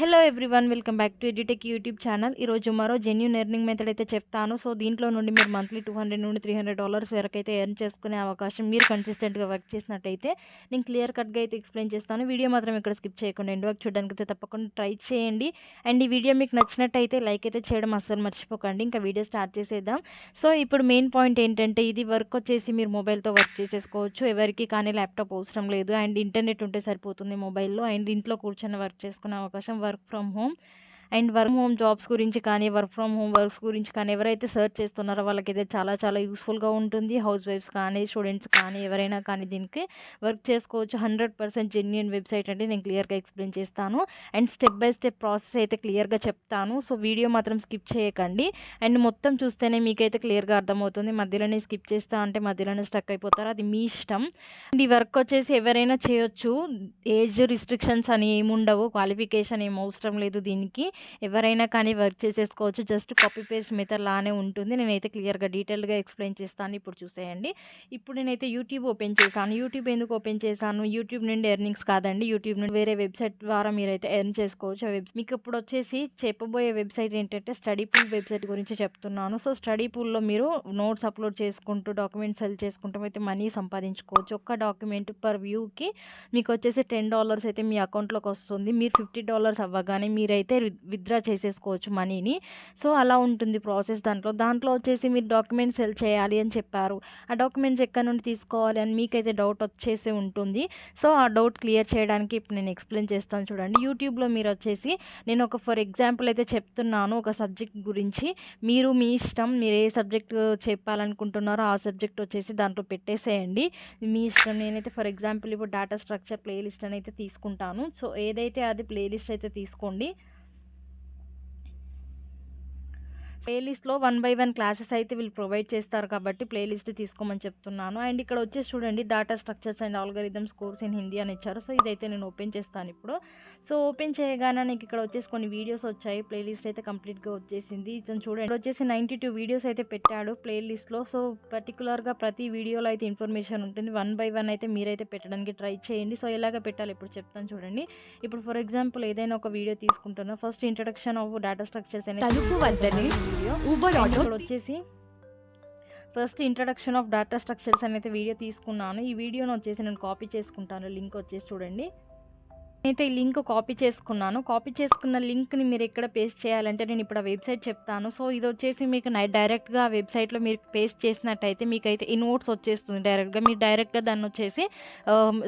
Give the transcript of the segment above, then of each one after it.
Hello everyone, welcome back to edu techie YouTube channel. ఈరోజు మరో genuine earning method అయితే చెప్తాను. సో దీంట్లో నుండి మీరు మంత్లీ $200 నుండి $300 వరకు అయితే ఎర్న్ చేసుకునే అవకాశం, మీరు కన్సిస్టెంట్గా వర్క్ చేసినట్టయితే. నేను క్లియర్ కట్గా అయితే ఎక్స్ప్లెయిన్ చేస్తాను. వీడియో మాత్రం ఇక్కడ స్కిప్ చేయకుండా ఎండ్ వరకు చూడడానికి అయితే తప్పకుండా ట్రై చేయండి. అండ్ ఈ వీడియో మీకు నచ్చినట్టయితే లైక్ అయితే చేయడం అస్సలు మర్చిపోకండి. ఇంకా వీడియో స్టార్ట్ చేసేద్దాం. సో ఇప్పుడు మెయిన్ పాయింట్ ఏంటంటే, ఇది వర్క్ వచ్చేసి మీరు మొబైల్తో వర్క్ చేసేసుకోవచ్చు. ఎవరికి కానీ ల్యాప్టాప్ అవసరం లేదు. అండ్ ఇంటర్నెట్ ఉంటే సరిపోతుంది మొబైల్లో. అండ్ ఇంట్లో కూర్చొని వర్క్ చేసుకునే అవకాశం, work from home. And work from home jobs గురించి కానీ, వర్క్ ఫ్రమ్ హోమ్ వర్క్స్ గురించి కానీ ఎవరైతే సెర్చ్ చేస్తున్నారో వాళ్ళకైతే చాలా చాలా యూస్ఫుల్గా ఉంటుంది. హౌస్ వైఫ్స్ కానీ, స్టూడెంట్స్ కానీ, ఎవరైనా కానీ దీనికి వర్క్ చేసుకోవచ్చు. 100% జెన్యూన్ వెబ్సైట్ అంటే నేను క్లియర్గా ఎక్స్ప్లెయిన్ చేస్తాను. And step by step process అయితే క్లియర్గా చెప్తాను. సో వీడియో మాత్రం స్కిప్ చేయకండి. అండ్ మొత్తం చూస్తేనే మీకైతే క్లియర్గా అర్థమవుతుంది. మధ్యలోనే స్కిప్ చేస్తా అంటే మధ్యలోనే స్టక్ అయిపోతారు, అది మీ ఇష్టం. అండ్ ఈ వర్క్ వచ్చేసి ఎవరైనా చేయొచ్చు. ఏజ్ రిస్ట్రిక్షన్స్ అని ఏముండవు, క్వాలిఫికేషన్ ఏం అవసరం లేదు దీనికి. ఎవరైనా కానీ వర్క్ చేసేసుకోవచ్చు. జస్ట్ కాపీ పేస్ట్ మెథడ్ లానే ఉంటుంది. నేనైతే క్లియర్గా డీటెయిల్గా ఎక్స్ప్లెయిన్ చేస్తాను. ఇప్పుడు చూసేయండి. ఇప్పుడు నేనైతే యూట్యూబ్ ఓపెన్ చేశాను. యూట్యూబ్ ఎందుకు ఓపెన్ చేశాను? యూట్యూబ్ నుండి ఎర్నింగ్స్ కాదండి. యూట్యూబ్ నుండి వేరే వెబ్సైట్ ద్వారా మీరైతే ఎర్న్ చేసుకోవచ్చు. మీకు ఇప్పుడు వచ్చేసి చెప్పబోయే వెబ్సైట్ ఏంటంటే స్టడీ పూల్ వెబ్సైట్ గురించి చెప్తున్నాను. సో స్టడీ పూల్లో మీరు నోట్స్ అప్లోడ్ చేసుకుంటూ, డాక్యుమెంట్స్ సెల్ చేసుకుంటూ అయితే మనీ సంపాదించుకోవచ్చు. ఒక్క డాక్యుమెంట్ పర్ వ్యూకి మీకు వచ్చేసి $10 అయితే మీ అకౌంట్లోకి వస్తుంది. మీరు $50 అవ్వగానే మీరైతే విత్డ్రా చేసేసుకోవచ్చు మనీని. సో అలా ఉంటుంది ప్రాసెస్. దాంట్లో వచ్చేసి మీరు డాక్యుమెంట్స్ సెల్ చేయాలి అని చెప్పారు. ఆ డాక్యుమెంట్స్ ఎక్కడి నుండి తీసుకోవాలి అని మీకైతే డౌట్ వచ్చేసి ఉంటుంది. సో ఆ డౌట్ క్లియర్ చేయడానికి ఇప్పుడు నేను ఎక్స్ప్లెయిన్ చేస్తాను చూడండి. యూట్యూబ్లో మీరు వచ్చేసి, నేను ఒక ఫర్ ఎగ్జాంపుల్ అయితే చెప్తున్నాను ఒక సబ్జెక్ట్ గురించి. మీరు మీ ఇష్టం, మీరు ఏ సబ్జెక్ట్ చెప్పాలనుకుంటున్నారో ఆ సబ్జెక్ట్ వచ్చేసి దాంట్లో పెట్టేసేయండి, మీ ఇష్టం. నేనైతే ఫర్ ఎగ్జాంపుల్ ఇప్పుడు డేటా స్ట్రక్చర్ ప్లేలిస్ట్ అని అయితే తీసుకుంటాను. సో ఏదైతే అది ప్లేలిస్ట్ అయితే తీసుకోండి. ప్లేలిస్ట్లో 1 by 1 క్లాసెస్ అయితే వీళ్ళు ప్రొవైడ్ చేస్తారు కాబట్టి ప్లేలిస్ట్ తీసుకోమని చెప్తున్నాను. అండ్ ఇక్కడ వచ్చేసి చూడండి, data structures and algorithms course in Hindi అని ఇచ్చారు. సో ఇదైతే నేను ఓపెన్ చేస్తాను ఇప్పుడు. సో ఓపెన్ చేయగానే నాకు ఇక్కడ వచ్చేసి కొన్ని వీడియోస్ వచ్చాయి. ప్లేలిస్ట్ అయితే కంప్లీట్గా వచ్చేసింది. ఇతను చూడండి వచ్చేసి 92 వీడియోస్ అయితే పెట్టాడు ప్లేలిస్ట్లో. సో పర్టికులర్గా ప్రతి వీడియోలో అయితే ఇన్ఫర్మేషన్ ఉంటుంది. 1 by 1 అయితే మీరైతే పెట్టడానికి ట్రై చేయండి. సో ఎలాగ పెట్టాలి ఇప్పుడు చెప్తాను చూడండి. ఇప్పుడు ఫర్ ఎగ్జాంపుల్ ఏదైనా ఒక వీడియో తీసుకుంటున్నా. First introduction of data structures అనేది వీడియో. ఇక్కడ వచ్చేసి first introduction of data structures అనేది వీడియో తీసుకున్నాను. ఈ వీడియోని వచ్చేసి నేను కాపీ చేసుకుంటాను. లింక్ వచ్చేసి చూడండి, నేనైతే ఈ లింక్ కాపీ చేసుకున్నాను. కాపీ చేసుకున్న లింక్ని మీరు ఎక్కడ పేస్ట్ చేయాలంటే నేను ఇప్పుడు ఆ వెబ్సైట్ చెప్తాను. సో ఇది వచ్చేసి మీకు డైరెక్ట్గా ఆ వెబ్సైట్లో మీరు పేస్ట్ చేసినట్టయితే మీకైతే ఈ నోట్స్ వచ్చేస్తుంది డైరెక్ట్గా. మీరు డైరెక్ట్గా దాన్ని వచ్చేసి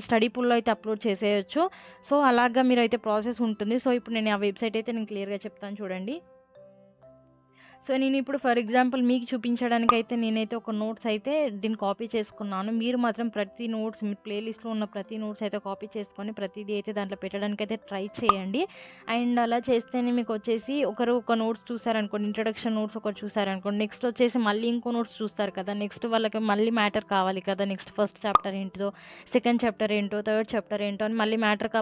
స్టడీ పూల్లో అయితే అప్లోడ్ చేసేయచ్చు. సో అలాగా మీరు అయితే ప్రాసెస్ ఉంటుంది. సో ఇప్పుడు నేను ఆ వెబ్సైట్ అయితే నేను క్లియర్గా చెప్తాను చూడండి. సో నేను ఇప్పుడు ఫర్ ఎగ్జాంపుల్ మీకు చూపించడానికి అయితే నేనైతే ఒక నోట్స్ అయితే దీన్ని కాపీ చేసుకున్నాను. మీరు మాత్రం ప్రతి నోట్స్, మీ ప్లేలిస్ట్లో ఉన్న ప్రతి నోట్స్ అయితే కాపీ చేసుకొని ప్రతిదీ అయితే దాంట్లో పెట్టడానికి అయితే ట్రై చేయండి. అండ్ అలా చేస్తేనే మీకు వచ్చేసి ఒకరు ఒక నోట్స్ చూసారనుకోండి, ఇంట్రడక్షన్ నోట్స్ ఒకటి చూసారనుకోండి, నెక్స్ట్ వచ్చేసి మళ్ళీ ఇంకో నోట్స్ చూస్తారు కదా, నెక్స్ట్ వాళ్ళకి మళ్ళీ మ్యాటర్ కావాలి కదా, నెక్స్ట్ ఫస్ట్ చాప్టర్ ఏంటో, సెకండ్ చాప్టర్ ఏంటో, థర్డ్ చాప్టర్ ఏంటో అని మళ్ళీ మ్యాటర్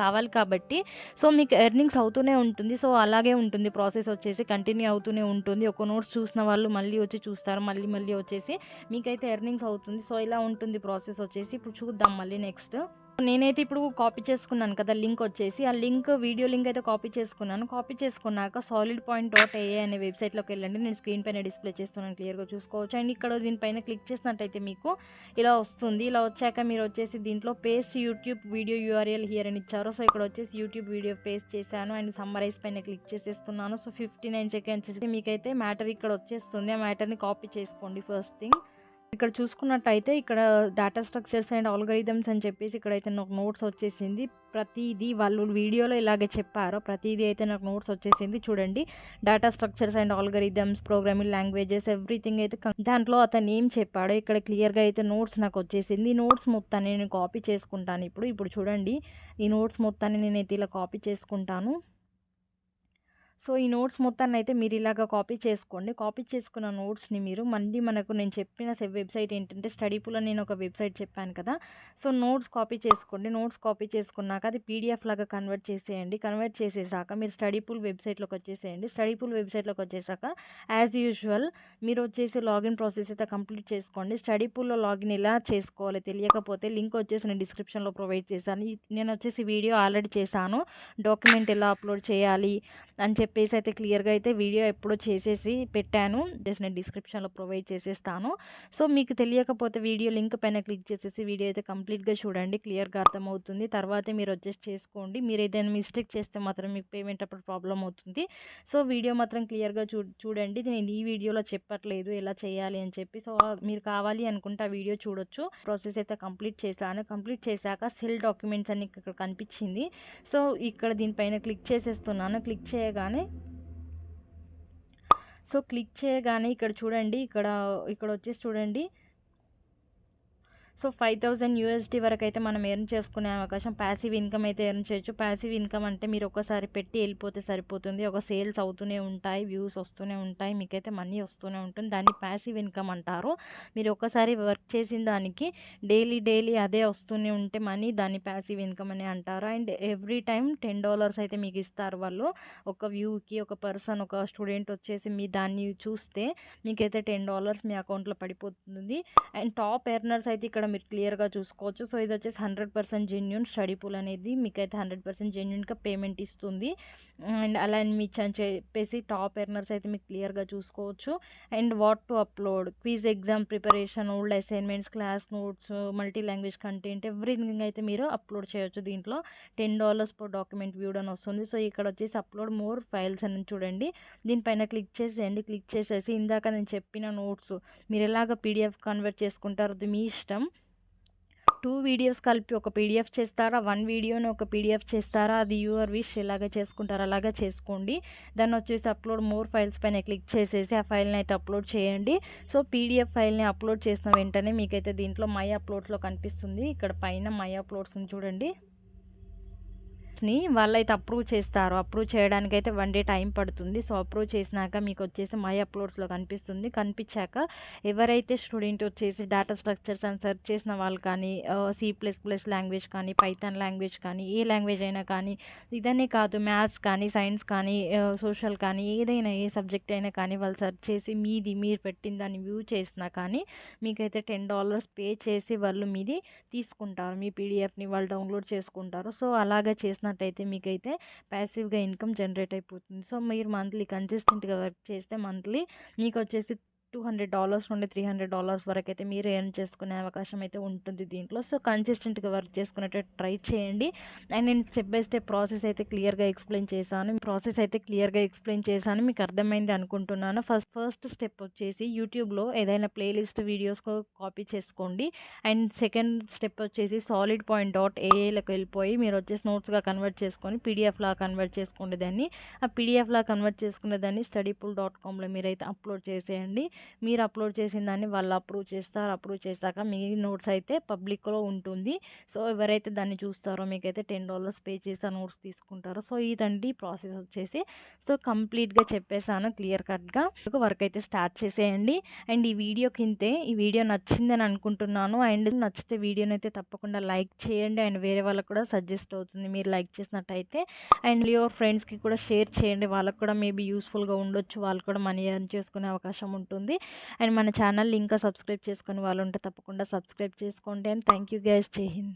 కావాలి కాబట్టి సో మీకు ఎర్నింగ్స్ అవుతూనే ఉంటుంది. సో అలాగే ఉంటుంది ప్రాసెస్ వచ్చేసి, కంటిన్యూ అవుతూనే ఉంటుంది. ఒక నోట్స్ చూసిన వాళ్ళు మళ్ళీ వచ్చి చూస్తారు, మళ్ళీ వచ్చేసి మీకైతే ఎర్నింగ్స్ అవుతుంది. సో ఇలా ఉంటుంది ప్రాసెస్ వచ్చేసి. ఇప్పుడు చూద్దాం మళ్ళీ నెక్స్ట్. నేనైతే ఇప్పుడు కాపీ చేసుకున్నాను కదా లింక్ వచ్చేసి, ఆ లింక్ వీడియో లింక్ అయితే కాపీ చేసుకున్నాను. కాపీ చేసుకున్నాక solidpoint.ai అనే వెబ్సైట్లోకి వెళ్ళండి. నేను స్క్రీన్ పైన డిస్ప్లే చేస్తున్నాను, క్లియర్గా చూసుకోవచ్చు. అండ్ ఇక్కడ దీనిపైన క్లిక్ చేసినట్టయితే మీకు ఇలా వస్తుంది. ఇలా వచ్చాక మీరు వచ్చేసి దీంట్లో paste YouTube video URL here అని ఇచ్చారు. సో ఇక్కడ వచ్చేసి యూట్యూబ్ వీడియో పేస్ట్ చేశాను అండ్ సమ్మరైజ్ పైన క్లిక్ చేసేస్తున్నాను. సో 59 సెకండ్స్ మీకైతే మ్యాటర్ ఇక్కడ వచ్చేస్తుంది. ఆ మ్యాటర్ని కాపీ చేసుకోండి ఫస్ట్ థింగ్. ఇక్కడ చూసుకున్నట్టయితే ఇక్కడ డేటా స్ట్రక్చర్స్ అండ్ ఆల్గరిథమ్స్ అని చెప్పేసి ఇక్కడైతే నాకు నోట్స్ వచ్చేసింది. ప్రతిదీ వాళ్ళు వీడియోలో ఇలాగే చెప్పారో ప్రతిదీ అయితే నాకు నోట్స్ వచ్చేసింది. చూడండి, data structures and algorithms, programming languages, everything అయితే దాంట్లో అతను ఏం చెప్పాడో ఇక్కడ క్లియర్గా అయితే నోట్స్ నాకు వచ్చేసింది. ఈ నోట్స్ మొత్తాన్ని నేను కాపీ చేసుకుంటాను ఇప్పుడు చూడండి, ఈ నోట్స్ మొత్తాన్ని నేనైతే ఇలా కాపీ చేసుకుంటాను. సో, ఈ నోట్స్ మొత్తాన్నయితే మీరిలాగా కాపీ చేసుకోండి. కాపీ చేసుకున్న నోట్స్‌ని మీరు మళ్ళీ మనకు నేను చెప్పిన వెబ్‌సైట్ ఏంటంటే స్టడీ పూల్ అని నేను ఒక వెబ్‌సైట్ చెప్పాను కదా! సో, నోట్స్ కాపీ చేసుకోండి. నోట్స్ కాపీ చేసుకున్నాక అది పీడీఎఫ్ లాగా కన్వర్ట్ చేసేయండి. కన్వర్ట్ చేసేసాక మీరు స్టడీ పూల్ వెబ్‌సైట్‌లోకొచ్చేసేయండి. స్టడీ పూల్ వెబ్‌సైట్‌లోకొచ్చేసాక యాజ్ యూజువల్ మీరొచ్చేసి లాగిన్ ప్రాసెస్ అయితే కంప్లీట్ చేసుకోండి. స్టడీ పూల్‌లో లాగిన్ ఎలా చేసుకోవాలో తెలియకపోతే లింక్ వచ్చేసి నేను డిస్క్రిప్షన్‌లో ప్రొవైడ్ చేశాను. నేనొచ్చేసి వీడియో ఆల్రెడీ చేశాను. డాక్యుమెంట్ ఎలా అప్‌లోడ్ చేయాలి అని చెప్పేసి అయితే క్లియర్‌గా అయితే వీడియో ఎప్పుడో చేసేసి పెట్టాను. జస్ట్ నేను డిస్క్రిప్షన్‌లో ప్రొవైడ్ చేసేస్తాను. సో, మీకు తెలియకపోతే వీడియో లింక్ పైన క్లిక్ చేసేసి వీడియో అయితే కంప్లీట్‌గా చూడండి. క్లియర్‌గా అర్థమవుతుంది. తర్వాతే మీరు అడ్జస్ట్ చేసుకోండి. మీరు ఏదైనా మిస్టేక్ చేస్తే మాత్రం మీకు పేమెంట్ అప్పుడు ప్రాబ్లమ్ అవుతుంది. సో, వీడియో మాత్రం క్లియర్‌గా చూడండి. నేను ఈ వీడియోలో చెప్పట్లేదు ఎలా చేయాలి అని చెప్పి. సో, మీరు కావాలి అనుకుంటే ఆ వీడియో చూడొచ్చు. ప్రాసెస్ అయితే కంప్లీట్ చేశాను. కంప్లీట్ చేశాక సెల్ డాక్యుమెంట్స్ అని ఇక్కడ కనిపించింది. సో, ఇక్కడ దీనిపైన క్లిక్ చేసేస్తున్నాను. క్లిక్ చేయగానే ఇక్కడ చూడండి. ఇక్కడొచ్చేసి చూడండి. సో, 5000 యూఎస్‌డీ వరకైతే మనం ఎర్న్ చేసుకునే అవకాశం పాసివ్ ఇన్‌కమ్ అయితే ఎర్న్ చేయొచ్చు. పాసివ్ ఇన్‌కమ్ అంటే మీరు ఒక్కసారి పెట్టి ఎళ్ళిపోతే సరిపోతుంది. ఒక సేల్స్ అవుతూనే ఉంటాయి. వ్యూస్ వస్తూనే ఉంటాయి. మీకైతే మనీ వస్తూనే ఉంటుంది. దాన్ని పాసివ్ ఇన్‌కమ్ అంటారు. మీరు ఒక్కసారి వర్క్ చేసిన దానికి డైలీ అదే వస్తూనే ఉంటే మనీ దాన్ని పాసివ్ ఇన్‌కమ్ అని అంటారు. అండ్ ఎవ్రీ టైమ్ $10 అయితే మీకు ఇస్తారు వాళ్ళు. ఒక వ్యూకి ఒక స్టూడెంట్ వచ్చేసి మీ దాన్ని చూస్తే మీకైతే $10 మీ అకౌంట్‌లో పడిపోతుంది. అండ్ టాప్ ఎర్నర్స్ అయితే ఇక్కడ మీరు క్లియర్‌గా చూసుకోవచ్చు. సో, ఇదొచ్చేసి 100% జెన్యూన్ స్టడీ పూల్ అనేది మీకైతే 100% జెన్యూన్‌గా పేమెంట్ ఇస్తుంది. అండ్ అలా అని చెప్పేసి టాప్ ఎర్నర్స్ అయితే మీకు క్లియర్‌గా చూసుకోవచ్చు. And what to upload, quiz exam preparation, old assignments, class notes, multi language content everything అయితే మీరు అప్‌లోడ్ చేయొచ్చు దీంట్లో. $10 పర్ డాక్యుమెంట్ వ్యూడ్ అని వస్తుంది. సో, ఇక్కడ వచ్చేసి అప్‌లోడ్ మోర్ ఫైల్స్ అని చూడండి. దీనిపైన క్లిక్ చేసేయండి. క్లిక్ చేసేసి ఇందాక నేను చెప్పిన నోట్స్ మీరెలాగ పీడీఎఫ్ కన్వర్ట్ చేసుకుంటారో అది మీ ఇష్టం. 2 వీడియోస్ కలిపి ఒక పీడీఎఫ్ చేస్తారా? 1 వీడియోని ఒక పీడీఎఫ్ చేస్తారా? అది యువర్ విష్. ఎలాగ చేసుకుంటారో అలాగా చేసుకోండి. దాన్నొచ్చేసి అప్‌లోడ్ మోర్ ఫైల్స్ పైన క్లిక్ చేసేసి ఆ ఫైల్‌ని అయితే అప్‌లోడ్ చేయండి. సో, పీడీఎఫ్ ఫైల్‌ని అప్‌లోడ్ చేసిన వెంటనే మీకైతే దీంట్లో మై అప్‌లోడ్స్‌లో కనిపిస్తుంది. ఇక్కడ పైన మై అప్‌లోడ్స్ ఉంది చూడండి. వాళ్ళైతే అప్రూవ్ చేస్తారు. అప్రూవ్ చేయడానికైతే 1 డే టైం పడుతుంది. సో, అప్రూవ్ చేసినాక మీకొచ్చేసి మై అప్‌లోడ్స్‌లో కనిపిస్తుంది. కనిపించాక ఎవరైతే స్టూడెంట్ వచ్చేసి డేటా స్ట్రక్చర్స్ అని సెర్చ్ చేసిన వాళ్ళు కానీ, సి++ లాంగ్వేజ్ కానీ, పైథాన్ లాంగ్వేజ్ కానీ, ఏ లాంగ్వేజ్ అయినా కానీ, ఇదనే కాదు మ్యాథ్స్ కానీ, సైన్స్ కానీ, సోషల్ కానీ ఏదైనా ఏ సబ్జెక్ట్ అయినా కానీ వాళ్ళు సెర్చ్ చేసి మీరు పెట్టిన దాన్ని వ్యూ చేసినా కానీ మీకైతే $10 పే చేసి వాళ్ళు మీది తీసుకుంటారు. మీ పీడీఎఫ్‌ని వాళ్ళు డౌన్‌లోడ్ చేసుకుంటారు. సో, అలాగా చేసినట్టయితే మీకైతే పాసివ్‌గా ఇన్‌కమ్ జనరేట్ అయిపోతుంది. సో, మీరు మంత్లీ కన్సిస్టెంట్‌గా వర్క్ చేస్తే మంత్లీ మీకొచ్చేసి $200 నుండి $300 వరకైతే మీరు ఎర్న్ చేసుకునే అవకాశం అయితే ఉంటుంది దీంట్లో. సో, కన్సిస్టెంట్‌గా వర్క్ చేసుకునేటట్టు ట్రై చేయండి. అండ్ నేను స్టెప్ బై స్టెప్ ప్రాసెస్ అయితే క్లియర్‌గా ఎక్స్‌ప్లెయిన్ చేశాను. మీకు అర్థమైంది అనుకుంటున్నాను. ఫస్ట్ స్టెప్ వచ్చేసి యూట్యూబ్‌లో ఏదైనా ప్లేలిస్ట్ వీడియోస్ కాపీ చేసుకోండి. అండ్ సెకండ్ స్టెప్ వచ్చేసి సాలిడ్ పాయింట్ డాట్ ఏఐలోకి వెళ్ళిపోయి మీరు వచ్చేసి నోట్స్‌గా కన్వర్ట్ చేసుకొని పీడీఎఫ్‌లాగా కన్వర్ట్ చేసుకోండి దాన్ని. ఆ పీడీఎఫ్‌లాగా కన్వర్ట్ చేసుకున్న దాన్ని studypool.comలో మీరైతే అప్‌లోడ్ చేసేయండి. మీరు అప్‌లోడ్ చేసిన దాన్ని వాళ్ళు అప్రూవ్ చేస్తారు. అప్రూవ్ చేశాక మీ నోట్స్ అయితే పబ్లిక్‌లో ఉంటుంది. సో, ఎవరైతే దాన్ని చూస్తారో మీకైతే $10 పే చేసి ఆ నోట్స్ తీసుకుంటారు. సో, ఇదండి ప్రాసెస్ వచ్చేసి. సో, కంప్లీట్‌గా చెప్పేసాను క్లియర్ కట్‌గా. వర్క్ అయితే స్టార్ట్ చేసేయండి. అండ్ ఈ వీడియో నచ్చిందని అనుకుంటున్నాను. అండ్ నచ్చితే వీడియోనైతే తప్పకుండా లైక్ చేయండి. అండ్ వేరే వాళ్ళకి కూడా సజెస్ట్ అవుతుంది మీరు లైక్ చేసినట్టయితే. అండ్ యువర్ ఫ్రెండ్స్‌కి కూడా షేర్ చేయండి. వాళ్ళకి కూడా మేబీ యూస్‌ఫుల్‌గా ఉండొచ్చు. వాళ్ళు కూడా మనీ ఎర్న్ చేసుకునే అవకాశం ఉంటుంది. అండ్ మన ఛానల్‌ని ఇంకా సబ్స్క్రైబ్ చేసుకొని వాళ్ళు ఉంటే తప్పకుండా సబ్స్క్రైబ్ చేసుకోండి. And thank you guys. జై హింద్.